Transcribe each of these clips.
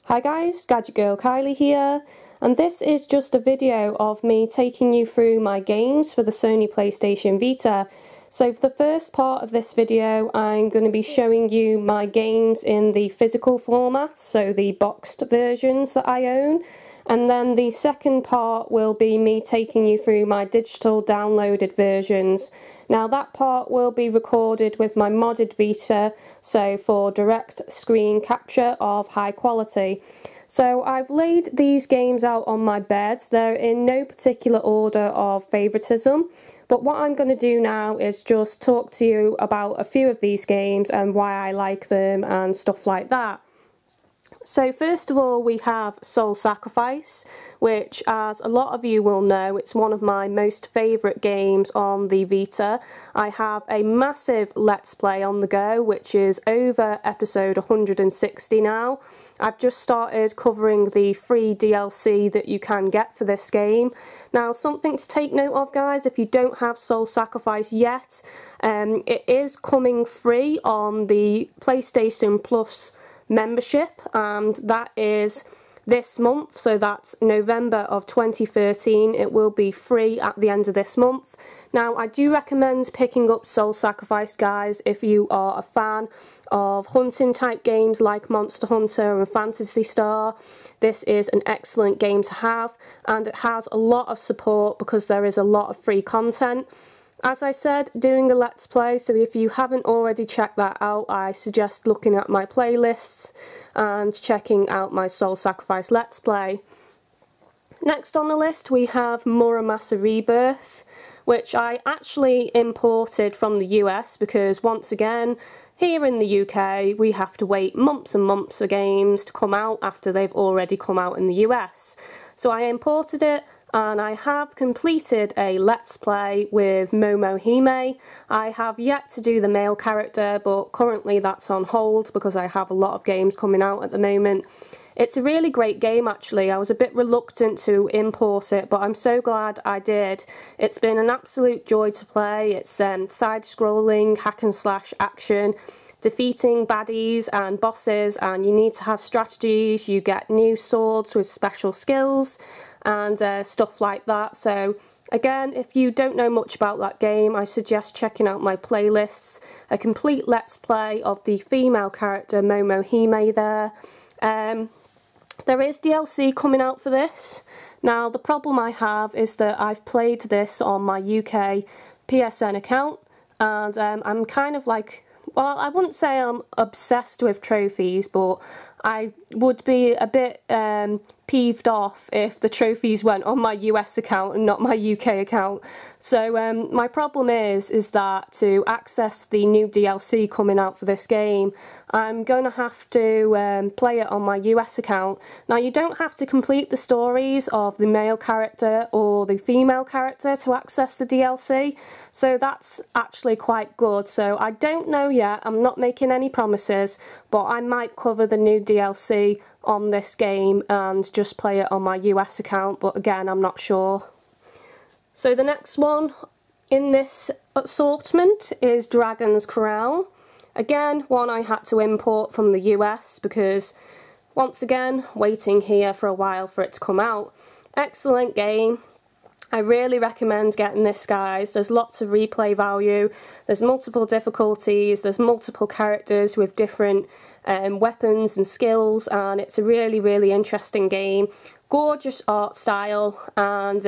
Hi guys, GadgetGirlKylie here, and this is just a video of me taking you through my games for the Sony PlayStation Vita. So for the first part of this video, I'm going to be showing you my games in the physical format, so the boxed versions that I own. And then the second part will be me taking you through my digital downloaded versions. Now that part will be recorded with my modded Vita, so for direct screen capture of high quality. So I've laid these games out on my bed. They're in no particular order of favouritism, but what I'm going to do now is just talk to you about a few of these games and why I like them and stuff like that. So first of all, we have Soul Sacrifice, which, as a lot of you will know, it's one of my most favourite games on the Vita. I have a massive Let's Play on the go, which is over episode 160 now. I've just started covering the free DLC that you can get for this game. Now, something to take note of, guys, if you don't have Soul Sacrifice yet, it is coming free on the PlayStation Plus membership, and that is this month, so that's November of 2013. It will be free at the end of this month. Now, I do recommend picking up Soul Sacrifice, guys, if you are a fan of hunting type games like Monster Hunter and Phantasy Star. This is an excellent game to have, and it has a lot of support because there is a lot of free content. As I said, doing a Let's Play, so if you haven't already checked that out, I suggest looking at my playlists and checking out my Soul Sacrifice Let's Play. Next on the list we have Muramasa Rebirth, which I actually imported from the US because, once again, here in the UK we have to wait months and months for games to come out after they've already come out in the US. So I imported it, and I have completed a Let's Play with Momohime. I have yet to do the male character, but currently that's on hold because I have a lot of games coming out at the moment. It's a really great game, actually. I was a bit reluctant to import it, but I'm so glad I did. It's been an absolute joy to play. It's side-scrolling, hack-and-slash action, defeating baddies and bosses, and you need to have strategies. You get new swords with special skills and stuff like that. So again, if you don't know much about that game, I suggest checking out my playlists. A complete Let's Play of the female character Momohime there. There is DLC coming out for this. Now, the problem I have is that I've played this on my UK PSN account, and I'm kind of like, well, I wouldn't say I'm obsessed with trophies, but I would be a bit peeved off if the trophies went on my US account and not my UK account. So my problem is that to access the new DLC coming out for this game, I'm going to have to play it on my US account. Now, you don't have to complete the stories of the male character or the female character to access the DLC, so that's actually quite good. So I don't know yet, I'm not making any promises, but I might cover the new DLC on this game and just play it on my US account, but again, I'm not sure. So the next one in this assortment is Dragon's Crown. Again, one I had to import from the US because, once again, waiting here for a while for it to come out. Excellent game. I really recommend getting this, guys. There's lots of replay value, there's multiple difficulties, there's multiple characters with different weapons and skills, and it's a really, really interesting game. Gorgeous art style, and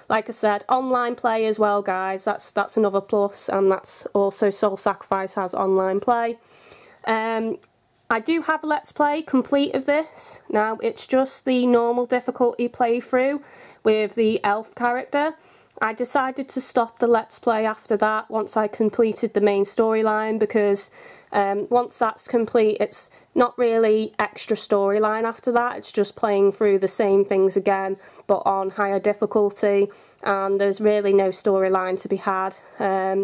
like I said, online play as well, guys. That's another plus, and that's also Soul Sacrifice has online play. I do have a Let's Play complete of this. Now, it's just the normal difficulty playthrough with the elf character. I decided to stop the Let's Play after that once I completed the main storyline, because once that's complete, it's not really extra storyline after that. It's just playing through the same things again, but on higher difficulty, and there's really no storyline to be had.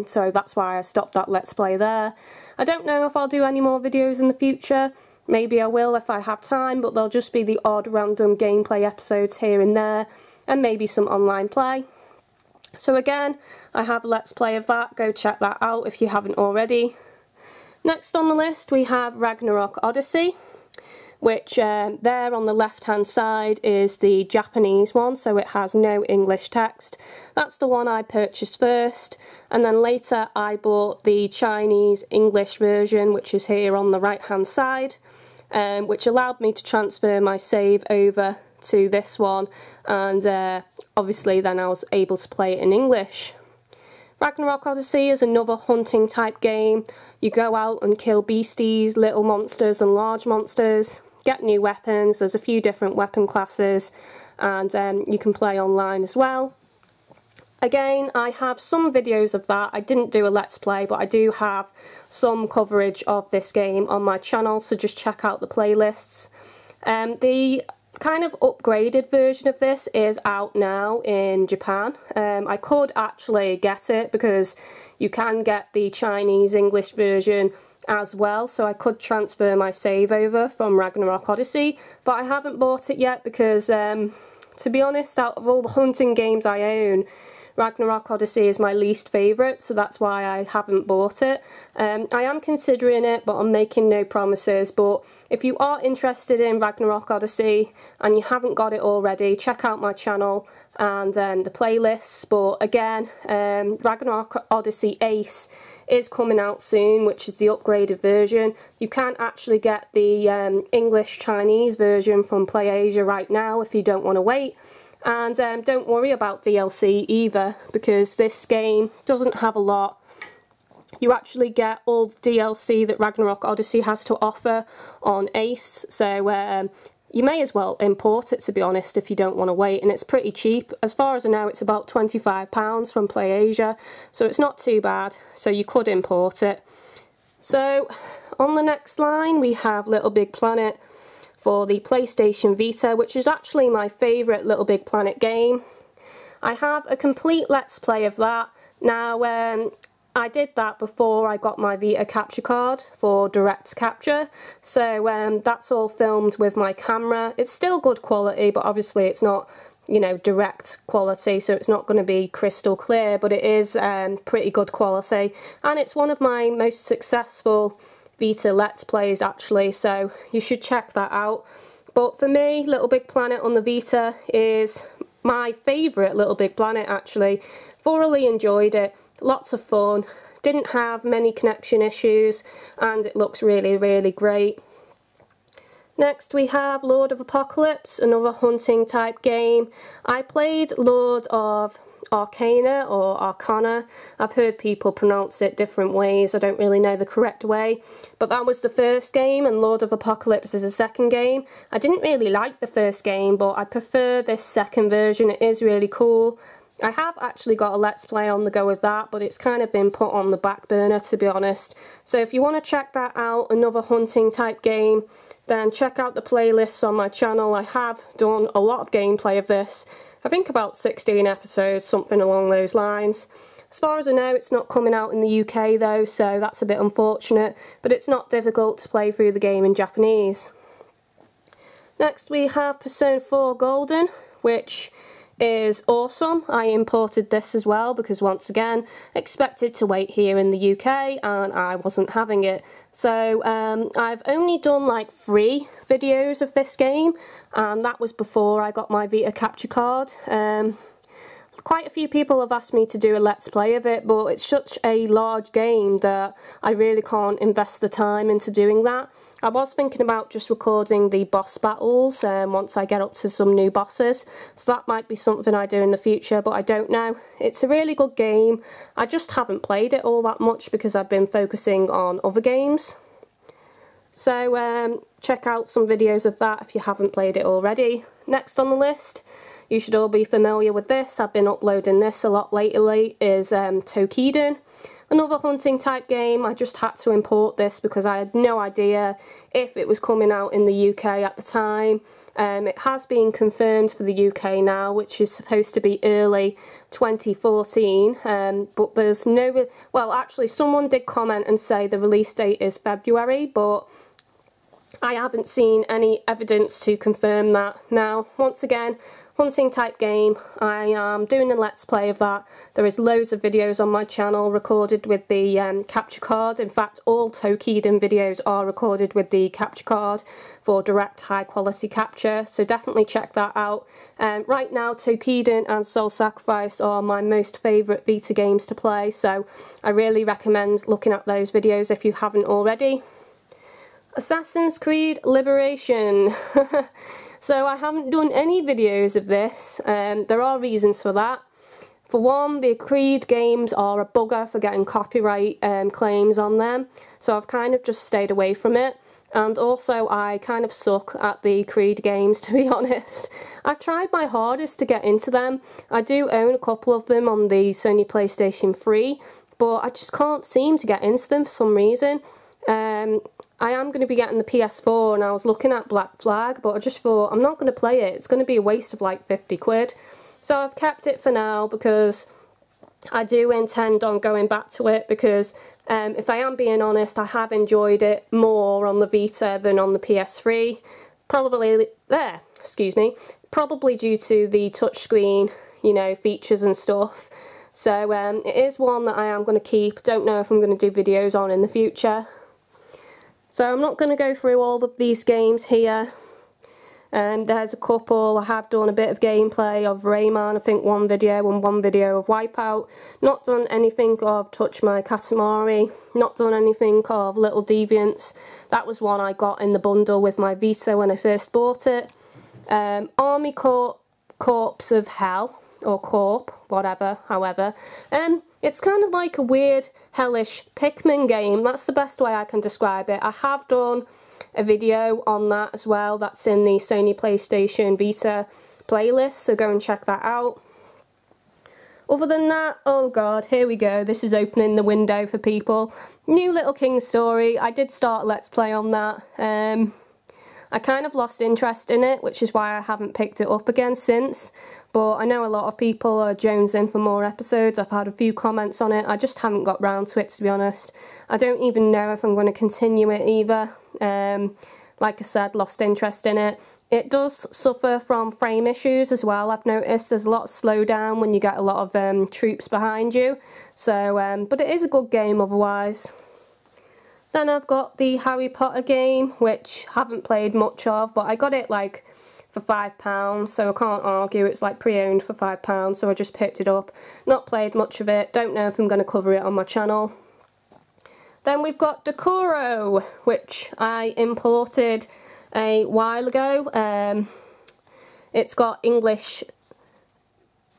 So that's why I stopped that Let's Play there. I don't know if I'll do any more videos in the future. Maybe I will if I have time, but they'll just be the odd random gameplay episodes here and there, and maybe some online play. So again, I have a Let's Play of that. Go check that out if you haven't already. Next on the list we have Ragnarok Odyssey, which there on the left hand side is the Japanese one, so it has no English text. That's the one I purchased first, and then later I bought the Chinese English version, which is here on the right hand side, which allowed me to transfer my save over to this one, and obviously then I was able to play it in English. Ragnarok Odyssey is another hunting type game. You go out and kill beasties, little monsters and large monsters, get new weapons. There's a few different weapon classes, and you can play online as well. Again, I have some videos of that. I didn't do a Let's Play, but I do have some coverage of this game on my channel, so just check out the playlists. The kind of upgraded version of this is out now in Japan. I could actually get it because you can get the Chinese English version as well, so I could transfer my save over from Ragnarok Odyssey, but I haven't bought it yet because to be honest, out of all the hunting games I own, Ragnarok Odyssey is my least favourite, so that's why I haven't bought it. I am considering it, but I'm making no promises. But if you are interested in Ragnarok Odyssey and you haven't got it already, check out my channel and the playlists. But again, Ragnarok Odyssey Ace is coming out soon, which is the upgraded version. You can actually get the English Chinese version from PlayAsia right now if you don't want to wait. And don't worry about DLC either, because this game doesn't have a lot. You actually get all the DLC that Ragnarok Odyssey has to offer on Ace, so you may as well import it, to be honest, if you don't want to wait, and it's pretty cheap. As far as I know, it's about £25 from PlayAsia, so it's not too bad, so you could import it. So, on the next line we have LittleBigPlanet for the PlayStation Vita, which is actually my favourite LittleBigPlanet game. I have a complete Let's Play of that. Now, I did that before I got my Vita capture card for direct capture, so that's all filmed with my camera. It's still good quality, but obviously it's not, you know, direct quality, so it's not going to be crystal clear, but it is pretty good quality, and it's one of my most successful Vita Let's Plays actually, so you should check that out. But for me, LittleBigPlanet on the Vita is my favourite LittleBigPlanet actually. Thoroughly enjoyed it, lots of fun, didn't have many connection issues, and it looks really, really great. Next we have Lord of Apocalypse, another hunting type game. I played Lord of Arcana or Arcana. I've heard people pronounce it different ways, I don't really know the correct way, but that was the first game and Lord of Apocalypse is the second game. I didn't really like the first game, but I prefer this second version. It is really cool. I have actually got a Let's Play on the go with that, but it's kind of been put on the back burner, to be honest. So if you want to check that out, another hunting type game, then check out the playlists on my channel. I have done a lot of gameplay of this. I think about 16 episodes, something along those lines. As far as I know, it's not coming out in the UK though, so that's a bit unfortunate, but it's not difficult to play through the game in Japanese. Next we have Persona 4 Golden, which is awesome. I imported this as well because once again expected to wait here in the UK and I wasn't having it. So I've only done like 3 videos of this game, and that was before I got my Vita capture card. Quite a few people have asked me to do a Let's Play of it, but it's such a large game that I really can't invest the time into doing that. I was thinking about just recording the boss battles once I get up to some new bosses, so that might be something I do in the future, but I don't know. It's a really good game. I just haven't played it all that much because I've been focusing on other games. So check out some videos of that if you haven't played it already. Next on the list, you should all be familiar with this, I've been uploading this a lot lately, is Toukiden. Another hunting type game. I just had to import this because I had no idea if it was coming out in the UK at the time. It has been confirmed for the UK now, which is supposed to be early 2014, but there's no... Well, actually, someone did comment and say the release date is February, but I haven't seen any evidence to confirm that. Now, once again, hunting type game. I am doing a let's play of that. There is loads of videos on my channel recorded with the capture card. In fact, all Toukiden videos are recorded with the capture card for direct high quality capture, so definitely check that out. Right now Toukiden and Soul Sacrifice are my most favourite Vita games to play, so I really recommend looking at those videos if you haven't already. Assassin's Creed Liberation. So I haven't done any videos of this, there are reasons for that. For one, the Creed games are a bugger for getting copyright claims on them, so I've kind of just stayed away from it. And also I kind of suck at the Creed games, to be honest. I've tried my hardest to get into them. I do own a couple of them on the Sony PlayStation 3, but I just can't seem to get into them for some reason. I am going to be getting the PS4 and I was looking at Black Flag, but I just thought I'm not going to play it. It's going to be a waste of like 50 quid. So I've kept it for now because I do intend on going back to it because if I am being honest, I have enjoyed it more on the Vita than on the PS3. Probably due to the touchscreen, you know, features and stuff. So it is one that I am going to keep. Don't know if I'm going to do videos on in the future. So I'm not going to go through all of these games here. There's a couple. I have done a bit of gameplay of Rayman, I think one video, and one video of Wipeout. Not done anything of Touch My Katamari. Not done anything of Little Deviants. That was one I got in the bundle with my Vita when I first bought it. Army Corps of Hell, or Corp, whatever, however. It's kind of like a weird, hellish Pikmin game. That's the best way I can describe it. I have done a video on that as well. That's in the Sony PlayStation Vita playlist, so go and check that out. Other than that, oh god, here we go. This is opening the window for people. New Little King Story. I did start a Let's Play on that. I kind of lost interest in it, which is why I haven't picked it up again since. But I know a lot of people are jonesing for more episodes. I've had a few comments on it. I just haven't got round to it, to be honest. I don't even know if I'm going to continue it either. Like I said, lost interest in it. It does suffer from frame issues as well. I've noticed there's a lot of slowdown when you get a lot of troops behind you. So, but it is a good game otherwise. Then I've got the Harry Potter game, which I haven't played much of, but I got it like for £5, so I can't argue. It's like pre-owned for £5, so I just picked it up. Not played much of it, don't know if I'm going to cover it on my channel. Then we've got Dokuro, which I imported a while ago. It's got English,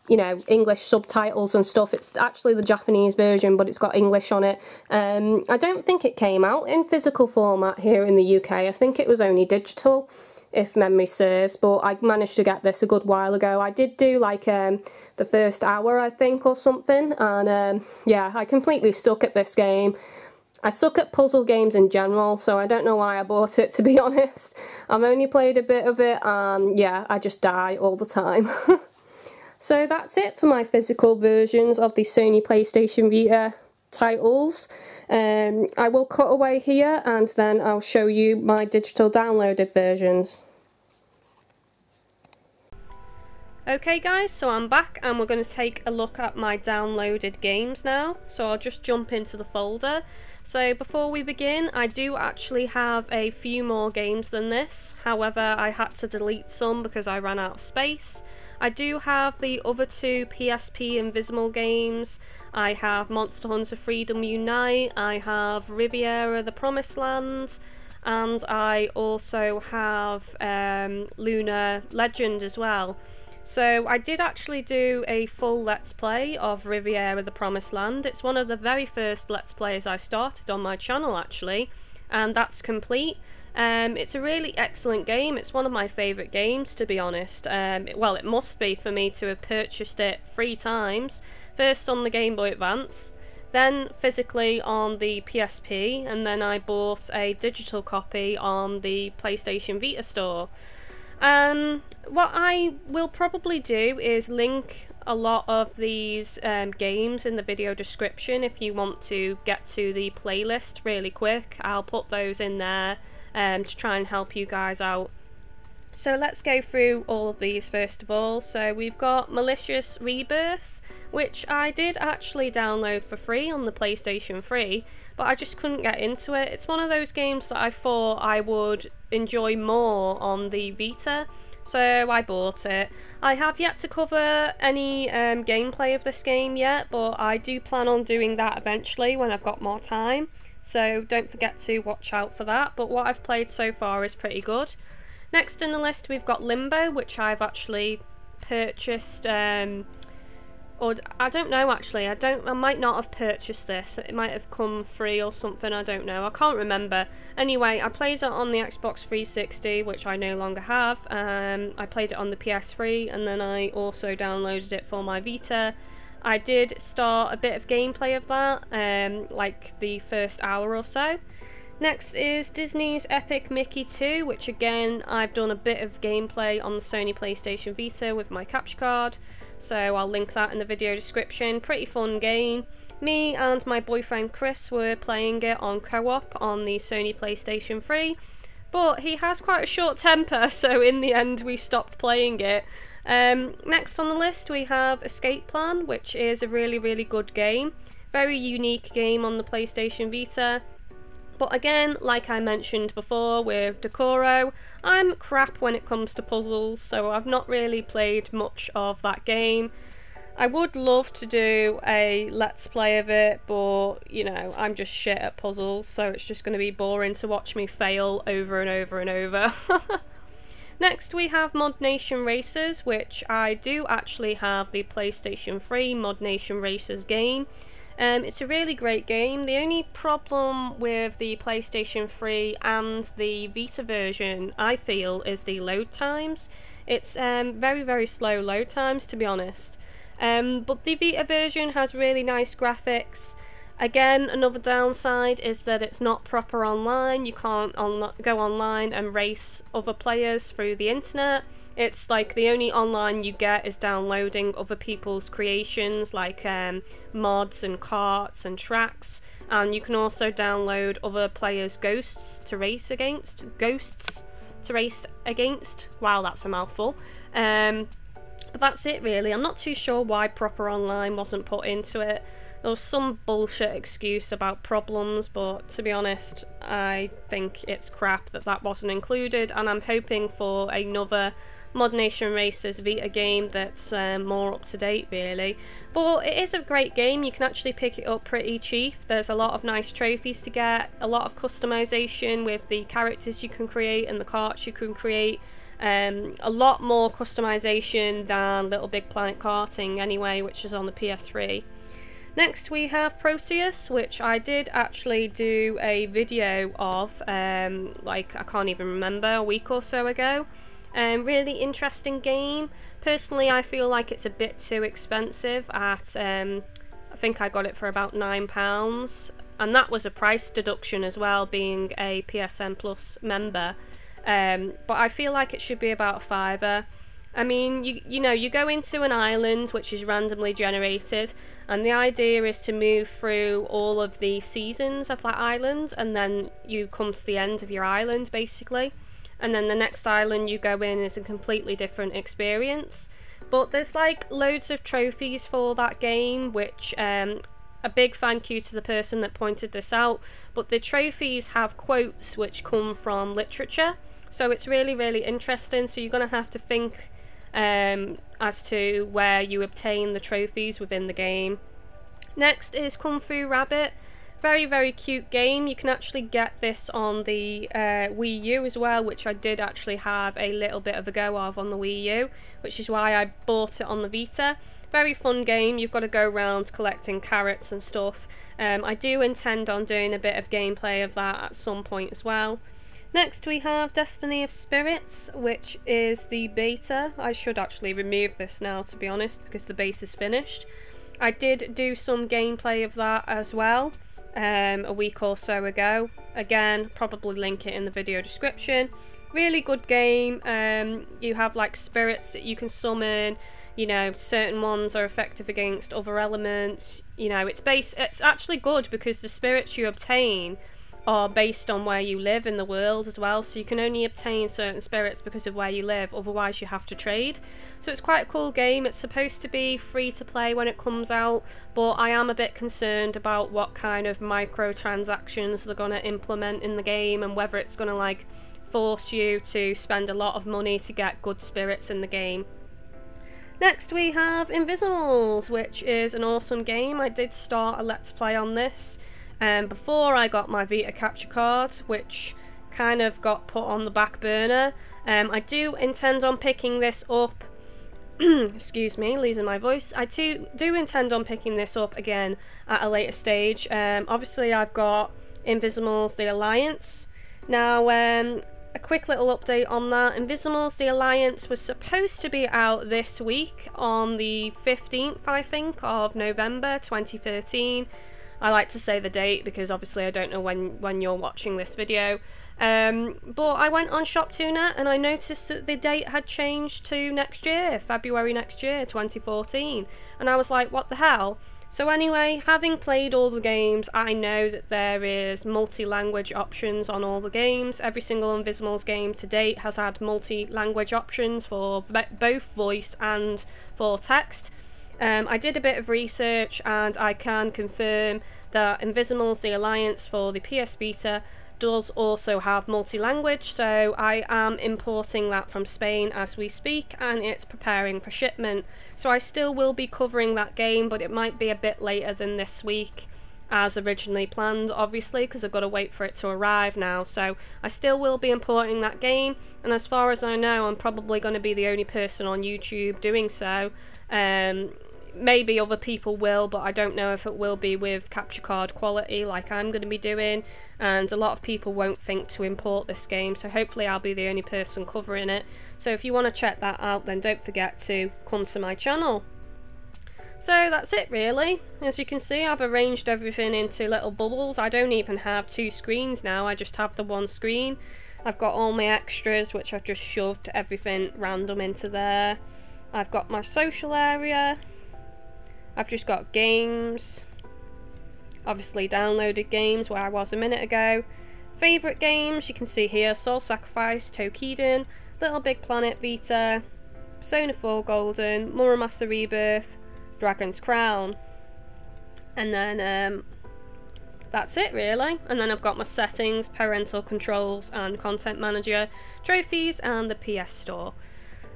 you know, English subtitles and stuff. It's actually the Japanese version, but it's got English on it. I don't think it came out in physical format here in the UK. I think it was only digital, if memory serves, but I managed to get this a good while ago. I did do like the first hour, I think, or something, and yeah, I completely suck at this game. I suck at puzzle games in general, so I don't know why I bought it, to be honest. I've only played a bit of it, and yeah, I just die all the time. So that's it for my physical versions of the Sony PlayStation Vita titles. I will cut away here and then I'll show you my digital downloaded versions. Okay guys, so I'm back and we're going to take a look at my downloaded games now. So I'll just jump into the folder. So before we begin, I do actually have a few more games than this. However, I had to delete some because I ran out of space. I do have the other two PSP Invizimals games. I have Monster Hunter Freedom Unite, I have Riviera the Promised Land, and I also have Lunar Legend as well. So I did actually do a full Let's Play of Riviera the Promised Land. It's one of the very first Let's Plays I started on my channel actually, and that's complete. It's a really excellent game. It's one of my favourite games, to be honest. Well, it must be for me to have purchased it 3 times. First on the Game Boy Advance, then physically on the PSP, and then I bought a digital copy on the PlayStation Vita store. What I will probably do is link a lot of these games in the video description if you want to get to the playlist really quick. I'll put those in there to try and help you guys out. So let's go through all of these first of all. So we've got Malicious Rebirth, which I did actually download for free on the PlayStation 3, but I just couldn't get into it. It's one of those games that I thought I would enjoy more on the Vita, so I bought it. I have yet to cover any gameplay of this game yet, but I do plan on doing that eventually when I've got more time, so don't forget to watch out for that. But what I've played so far is pretty good. Next in the list we've got Limbo, which I've actually purchased, or I don't know actually, I might not have purchased this, it might have come free or something, I don't know, I can't remember. Anyway, I played it on the Xbox 360, which I no longer have. I played it on the PS3, and then I also downloaded it for my Vita. I did start a bit of gameplay of that, like the first hour or so. Next is Disney's Epic Mickey 2, which again, I've done a bit of gameplay on the Sony PlayStation Vita with my capture card, so I'll link that in the video description. Pretty fun game. Me and my boyfriend Chris were playing it on co-op on the Sony PlayStation 3, but he has quite a short temper, so in the end we stopped playing it. Next on the list we have Escape Plan, which is a really good game. Very unique game on the PlayStation Vita. But again, like I mentioned before with Dokuro, I'm crap when it comes to puzzles, so I've not really played much of that game. I would love to do a let's play of it, but you know, I'm just shit at puzzles, so it's just going to be boring to watch me fail over and over and over. Next we have Mod Nation Racers, which I do actually have the PlayStation 3 Mod Nation Racers game. It's a really great game. The only problem with the PlayStation 3 and the Vita version, I feel, is the load times. It's very slow load times, to be honest. But the Vita version has really nice graphics. Again, another downside is that it's not proper online. You can't go online and race other players through the internet. It's like the only online you get is downloading other people's creations, like mods and carts and tracks, and you can also download other players' ghosts to race against. Wow, that's a mouthful. But that's it really. I'm not too sure why proper online wasn't put into it. There was some bullshit excuse about problems, but to be honest, I think it's crap that that wasn't included, and I'm hoping for another Mod Nation Racers Vita game that's more up to date really. But it is a great game. You can actually pick it up pretty cheap. There's a lot of nice trophies to get, a lot of customization with the characters you can create and the carts you can create. A lot more customization than LittleBigPlanet karting anyway, which is on the PS3. Next we have Proteus, which I did actually do a video of, like I can't even remember, a week or so ago. Really interesting game. Personally, I feel like it's a bit too expensive at, I think I got it for about £9, and that was a price deduction as well, being a PSN Plus member. But I feel like it should be about £5. I mean, you know, you go into an island which is randomly generated, and the idea is to move through all of the seasons of that island, and then you come to the end of your island basically, and then the next island you go in is a completely different experience. But there's like loads of trophies for that game, which a big thank you to the person that pointed this out, but the trophies have quotes which come from literature, so it's really interesting. So you're going to have to think as to where you obtain the trophies within the game. Next is Kung Fu Rabbit. Very cute game. You can actually get this on the Wii U as well, which I did actually have a little bit of a go of on the Wii U, which is why I bought it on the Vita. Very fun game. You've got to go around collecting carrots and stuff. I do intend on doing a bit of gameplay of that at some point as well. Next we have Destiny of Spirits, which is the beta. I should actually remove this now, to be honest, because the beta's finished. I did do some gameplay of that as well a week or so ago. Again, probably link it in the video description. Really good game. You have like spirits that you can summon. You know, certain ones are effective against other elements. You know, it's actually good because the spirits you obtain are based on where you live in the world as well, so you can only obtain certain spirits because of where you live, otherwise you have to trade. So it's quite a cool game. It's supposed to be free to play when it comes out, but I am a bit concerned about what kind of microtransactions they're going to implement in the game, and whether it's going to like force you to spend a lot of money to get good spirits in the game. Next we have Invizimals, which is an awesome game. I did start a Let's Play on this before I got my Vita capture card, which kind of got put on the back burner. I do intend on picking this up excuse me, losing my voice. I do intend on picking this up again at a later stage. Obviously I've got Invizimals The Alliance. Now a quick little update on that. Invizimals The Alliance was supposed to be out this week on the 15th, I think, of November 2013. I like to say the date because obviously I don't know when you're watching this video. But I went on ShopToNet and I noticed that the date had changed to next year, February next year, 2014. And I was like, what the hell? So anyway, having played all the games, I know that there is multi-language options on all the games. Every single Invizimals game to date has had multi-language options for both voice and for text. I did a bit of research and I can confirm that Invizimals The Alliance for the PS Vita does also have multi-language, so I am importing that from Spain as we speak, and it's preparing for shipment. So I still will be covering that game, but it might be a bit later than this week as originally planned, obviously, because I've got to wait for it to arrive now. So I still will be importing that game, and as far as I know, I'm probably going to be the only person on YouTube doing so. Maybe other people will, but I don't know if it will be with capture card quality like I'm going to be doing, and a lot of people won't think to import this game, so hopefully I'll be the only person covering it. So if you want to check that out, then don't forget to come to my channel. So that's it really. As you can see, I've arranged everything into little bubbles. I don't even have two screens now, I just have the one screen. I've got all my extras, which I've just shoved everything random into there. I've got my social area. I've just got games, obviously downloaded games where I was a minute ago. Favourite games, you can see here, Soul Sacrifice, Toukiden, LittleBigPlanet Vita, Persona 4 Golden, Muramasa Rebirth, Dragon's Crown. And then that's it really. And then I've got my settings, parental controls and content manager, trophies and the PS Store.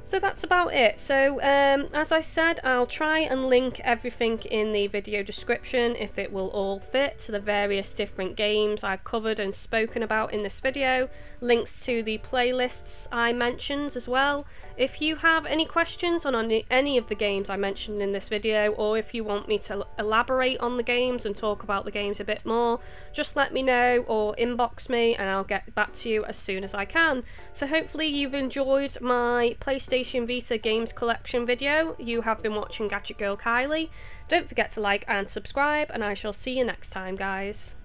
So that's about it. So as I said, I'll try and link everything in the video description if it will all fit to the various different games I've covered and spoken about in this video. Links to the playlists I mentioned as well. If you have any questions on any of the games I mentioned in this video, or if you want me to elaborate on the games and talk about the games a bit more, just let me know or inbox me and I'll get back to you as soon as I can. So hopefully you've enjoyed my PlayStation Vita games collection video. You have been watching GadgetGirlKylie. Don't forget to like and subscribe, and I shall see you next time, guys.